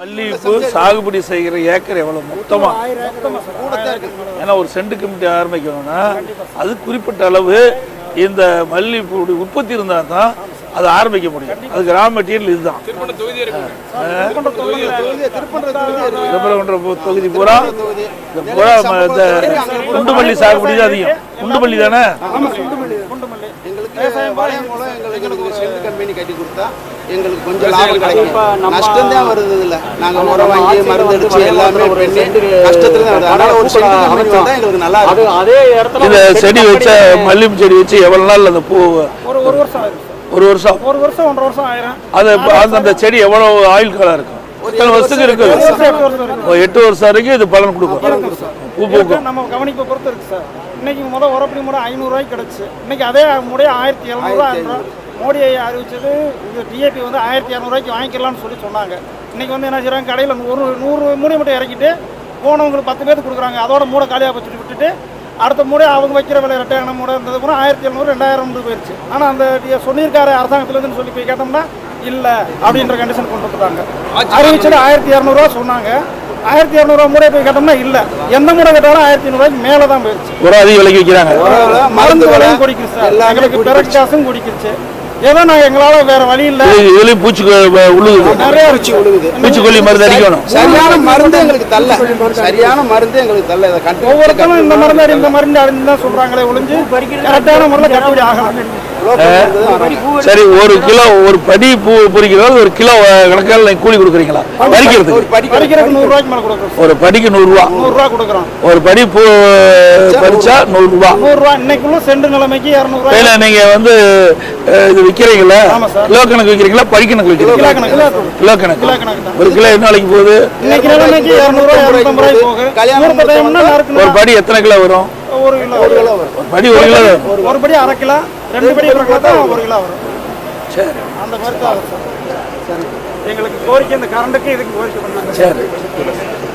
மல்லிகைப்பூ சாகுபடி செய்கிற ஏக்கர் எவ்வளவு மொத்தமா? ஏன்னா ஒரு சென்ட் கமிட்டி ஆரம்பிக்கணும்னா அது குறிப்பிட்ட அளவு இந்த மல்லிகைப்பூ உற்பத்தி இருந்தால் தான் அது ஆரம்பிக்க முடியும். அதுக்கு ரா மெட்டீரியல் இதுதான். தொகுதி பூரா இந்த குண்டுமல்லி சாகுபடி தான் அதிகம். குண்டுமல்லி தானே? எங்களுக்கு கொஞ்சம் லாபம் கிடைக்கும். நஷ்டம் தான் வருது. இல்லை நாங்கள் உரம் வாங்கி மருந்து அடிச்சு எல்லாமே கஷ்டத்துல தான் வருது. அதனால ஒரு செடி கம்பெனி வந்தால் எங்களுக்கு நல்லா இருக்கும். அதே இடத்துல இந்த செடி வச்ச மல்லிகை செடி வச்சு எவ்வளவு நாள் அந்த பூ? ஒரு வருஷம் ஒரு வருஷம் 1.5 வருஷம் ஆயிரும். அது அந்த செடி எவ்வளவு ஆயுள் காலம் இருக்கும்? எத்தனை வருஷத்துக்கு இருக்கு? 8 வருஷம் வரைக்கும் இது பலன் கொடுக்கும். பூ பூக்கும். நம்ம கவனிப்பை பொறுத்து இருக்கு சார். இன்னைக்கு உரப்படி மூடை 500 ரூபாய்க்கு கிடைச்சு, இன்னைக்கு அதே மூடைய 1700 மோடியை அறிவிச்சது. இது டிஏபி வந்து 1200 ரூபாய்க்கு வாங்கிக்கலாம்னு சொன்னாங்க. இன்னைக்கு வந்து என்ன செய்யறாங்க, கடையில் 100 மூடை மட்டும் இறக்கிட்டு போனவங்களுக்கு 10 பேருக்கு கொடுக்குறாங்க. அதோட மூடை காலியாக வச்சுட்டு விட்டுட்டு அடுத்த மூடை அவங்க வைக்கிற விலை ரெட்டையான மூடை இருந்தது கூட 1700 2000 போயிடுச்சு. ஆனால் அந்த சொல்லியிருக்காரு அரசாங்கத்துலேருந்து சொல்லி போய் கேட்டோம்னா இல்லை அப்படின்ற கண்டிஷன் கொண்டு வந்துட்டாங்க. அறிவிச்சது 1200 ரூபா சொன்னாங்க. 1200 மூடை போய் கேட்டோம்னா இல்லை, எந்த மூடை கேட்டாலும் 1500 ரூபாய்க்கு மேலே தான் போயிடுச்சு. ஒரு அதிக விலைக்கு விற்கிறாங்க. மருந்து விலையும் குடிக்குது சார், எங்களுக்கு பிறகு காசும் குடிக்குச்சு. ஏதோ நான் எங்களால் வேற வழி இல்லை. இதுலயும் பூச்சி உழுகுது, நிறைய பூச்சி உழுகுது. பூச்சிக்கொல்லி மருந்து அடிக்கணும். சரியான மருந்து எங்களுக்கு தள்ள, சரியான மருந்து எங்களுக்கு தள்ள. ஒவ்வொருத்தரும் இந்த மருந்து அடி இந்த மருந்து அடின்னு தான் சொல்றாங்களே ஒழிஞ்சு கரெக்டான முறையில் கட்டுப்படி ஆகலாம். சரி, ஒரு கிலோ ஒரு படி பூ பொறிக்கிறது ஒரு கிலோ கணக்கால் கூலி கொடுக்குறீங்களா? பறிக்கிறதுக்கு பறிக்கிறதுக்கு 100 ரூபாய்க்கு மேலே கொடுக்குறோம். ஒரு படிக்கு 100 ரூபா. 100 ரூபா கொடுக்குறோம். ஒரு படி பூ பறிச்சா 100 ரூபா. 100 ரூபா. இன்னைக்குள்ள சென்ட் நிலைமைக்கு 200 ரூபாய். இல்ல நீங்க வந்து இது விக்கிறீங்களா? கிலோ கணக்கு விக்கிறீங்களா? படி கணக்கு விக்கிறீங்களா? கிலோ கணக்கு. ஒரு கிலோ என்ன விலைக்கு போகுது? இன்னைக்கு நிலைமைக்கு 200 ரூபாய் 250 ரூபாய் போகுது. ஒரு படி எத்தனை கிலோ வரும்? 1 கிலோ. ஒரு படி 1 கிலோ. ஒரு படி அரை கிலோ, 2 படி 1 கிலோ தான் 1 கிலோ வரும். சரி, அந்த மாதிரி தான். சரி, எங்களுக்கு கோரிக்கை இந்த கரண்டுக்கு இதுக்கு கோரிக்கை பண்ணாங்க. சரி.